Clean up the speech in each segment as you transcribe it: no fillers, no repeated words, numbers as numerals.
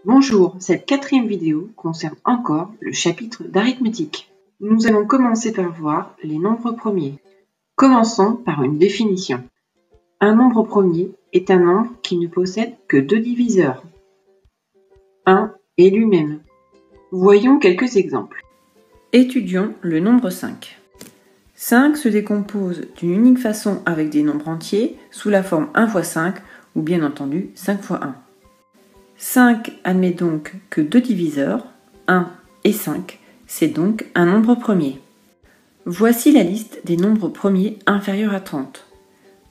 Bonjour, cette quatrième vidéo concerne encore le chapitre d'arithmétique. Nous allons commencer par voir les nombres premiers. Commençons par une définition. Un nombre premier est un nombre qui ne possède que deux diviseurs, 1 et lui-même. Voyons quelques exemples. Étudions le nombre 5. 5 se décompose d'une unique façon avec des nombres entiers sous la forme 1 fois 5 ou bien entendu 5 fois 1. 5 admet donc que deux diviseurs, 1 et 5, c'est donc un nombre premier. Voici la liste des nombres premiers inférieurs à 30.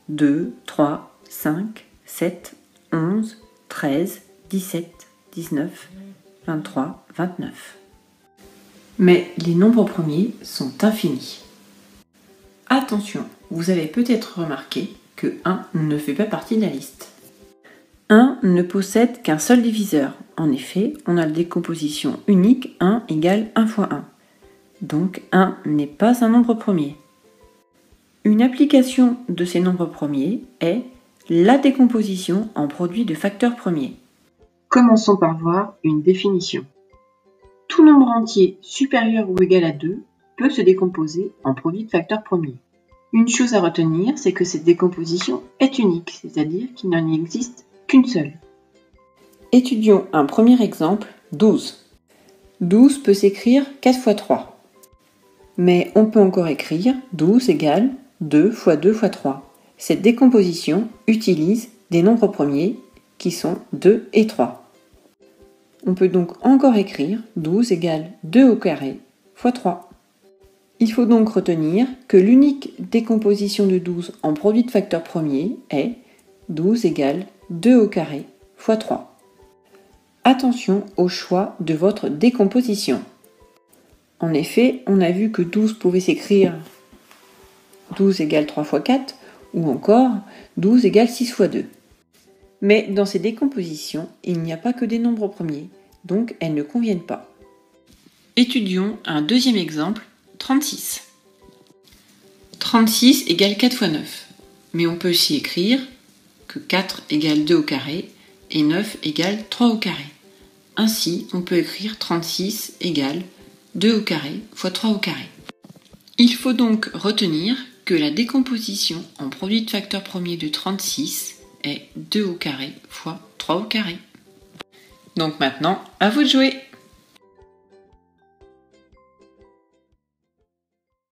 2, 3, 5, 7, 11, 13, 17, 19, 23, 29. Mais les nombres premiers sont infinis. Attention, vous avez peut-être remarqué que 1 ne fait pas partie de la liste. 1 ne possède qu'un seul diviseur. En effet, on a la décomposition unique 1 égale 1 fois 1. Donc 1 n'est pas un nombre premier. Une application de ces nombres premiers est la décomposition en produit de facteurs premiers. Commençons par voir une définition. Tout nombre entier supérieur ou égal à 2 peut se décomposer en produit de facteurs premiers. Une chose à retenir, c'est que cette décomposition est unique, c'est-à-dire qu'il n'en existe qu'une seule. Étudions un premier exemple, 12. 12 peut s'écrire 4 fois 3. Mais on peut encore écrire 12 égale 2 fois 2 fois 3. Cette décomposition utilise des nombres premiers qui sont 2 et 3. On peut donc encore écrire 12 égale 2 au carré fois 3. Il faut donc retenir que l'unique décomposition de 12 en produit de facteurs premiers est 12 égale 2 au carré fois 3. Attention au choix de votre décomposition. En effet, on a vu que 12 pouvait s'écrire 12 égale 3 fois 4 ou encore 12 égale 6 fois 2. Mais dans ces décompositions, il n'y a pas que des nombres premiers, donc elles ne conviennent pas. Étudions un deuxième exemple, 36. 36 égale 4 fois 9, mais on peut aussi écrire que 4 égale 2 au carré et 9 égale 3 au carré. Ainsi, on peut écrire 36 égale 2 au carré fois 3 au carré. Il faut donc retenir que la décomposition en produit de facteurs premiers de 36 est 2 au carré fois 3 au carré. Donc maintenant, à vous de jouer!